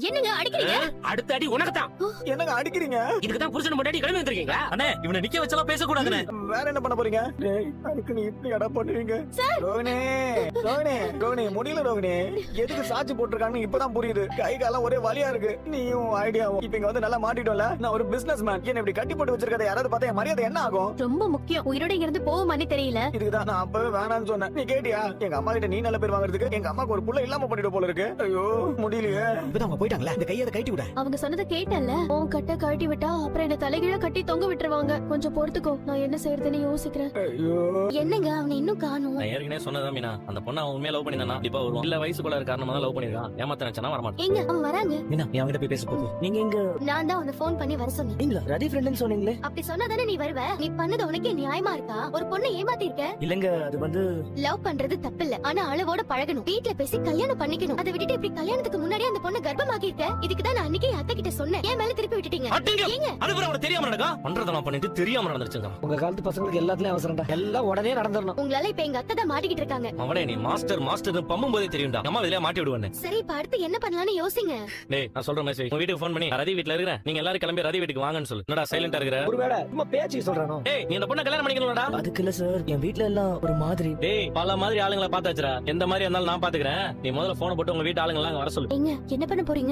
என்னங்க அடிக்கிறீங்க? அடுத்த அடி உனக்குதான். என்னங்க அடிக்கிறீங்க? இதுக்குதான் புருஷன் பொண்டாட்டி கிளம்பி வந்திருக்கீங்க. அண்ணே இவனை நிக்க வச்சலாம் பேசக்கூடாதுண்ணே. வேற என்ன பண்ண போறீங்க? டேய், அதுக்கு நீ இப்படி அட பண்ணுவீங்க? ரோகிணி, ரோகிணி, ரோகிணி, முடியல ரோகிணி. எதுக்கு சாட்சி போட்டிருக்காங்கன்னு இப்பதான் புரியுது. கை காலம் ஒரே வலியா இருக்கு. நீயும் ஐடியாவும் இப்ப இங்க வந்து நல்லா மாட்டிட்டோம்ல. நான் ஒரு பிசினஸ் மேன். என்ன இப்படி கட்டி போட்டு வச்சிருக்கத யாராவது பார்த்தா என் மரியாதை என்ன ஆகும்? ரொம்ப முக்கியம். உயிரோட இருந்து போகுமானே தெரியல. இதுக்குதான் நான் அப்பவே வேணாம்னு சொன்னேன். நீ கேட்டியா? எங்க அம்மா கிட்ட நீ நல்ல பேர் வாங்குறதுக்கு எங்க அம்மாக்கு ஒரு புள்ள இல்லாம பண்ணிட்டு போல இருக்கு. ஐயோ முடியலையே. இப்பதான் அவங்க போயிட்டாங்களே. இந்த கையை கட்டி விட. அவங்க சொன்னதை கேட்டல. உன் கட்ட கழட்டி விட்டா அப்புறம் என்ன தலைகீழ கட்டி தொங்க விட்டுருவாங்க. கொஞ்சம் பொறுத்துக்கோ. நான் என்ன செய்யறதுன்னு யோசிக்கிறேன். ஐயோ என்னங்க அவனை இன்னும் காணோம்? நான் ஏற்கனவே சொன்னதான் மீனா, அந்த பொண்ணை அவன் உண்மையா லவ் பண்ணினா கண்டிப்பா வருவான். இல்ல வயசுக்குள்ள இருக்க காரணமா தான் லவ் பண்ணிருக்கான். ஏமாத்த நினைச்சனா வரமாட்டான். எங்க அவன் வராங்க? மீனா நீ அவங்கிட்ட போய் பேச போது. நீங்க எங்க? நான் தான் அவனை போன் பண்ணி வர சொன்னேன். நீங்களா ரதி ஃப்ரெண்ட்னு சொன்னீங்களே? அப்படி சொன்னாதானே நீ வருவ. நீ பண்ணது உனக்கே நியாயமா இருக்கா? ஒரு பொண்ணை ஏமாத்தி இருக்க. இல்லங்க அது வந்து லவ் பண்றது தப்பில்ல. ஆனா அளவோட பழகணும். வீட்ல பேசி கல்யாணம் பண்ணிக்கணும். அதை விட்டுட்டு இப்படி கல்யாணத்துக்கு முன்னாடி அந்த பொண்ணை கர்ப்பமாக்கி இருக்க. இதுக்கு தான் நான் அன்னைக்கே அத்தை கிட்ட சொன்னேன். ஏன் மேல திருப்பி விட்டுட்டீங்க? ஏங்க அதுவரை அவனுக்கு தெரியாம நடக்கா? பண்றதெல்லாம் பண்ணிட்டு தெரியாம நடந்துருச்சுங்க. உங்க காலத்து பசங்களுக்கு எல்லாத்துலயும் அவசரம்டா. எல்லாம் உடனே நடந்துடணும். உங்களால இப்ப எங்க அத்தை தான் மாட்டிக்கிட்டு இருக்காங்க. அவனே நீ மாஸ்டர் மாஸ்டர் பம்பும் போதே தெரியும்டா. அம்மா இதுல மாட்டி விடுவேன்னு. சரி இப்ப அடுத்து என்ன பண்ணலாம்னு யோசிங்க. டேய் நான் சொல்ற மெசேஜ் உங்க வீட்டுக்கு ஃபோன் பண்ணி ரதி வீட்ல இருக்கறேன். நீங்க எல்லாரும் கிளம்பி ரதி வீட்டுக்கு வாங்கன்னு சொல்லு. என்னடா சைலண்டா இருக்கற? ஒருவேளை சும்மா பேச்சுக்கு சொல்றானோ? டேய் நீ அந்த பொண்ணை கல்யாணம் பண்ணிக்கணும்டா. அதுக்கு இல்ல சார், என் வீட்ல எல்லாம் ஒரு மாதிரி. டேய் பல மாதிரி ஆளுங்களை பார்த்தாச்சுடா. எந்த மாதிரி இருந்தாலும் நான் பாத்துக்கிறேன். நீ முதல்ல போன் போட்டு உங்க வீட்டு ஆளுங்க எல்லாம் வர சொல்லு. ஏங்க என்ன பண்ண போறீங்க?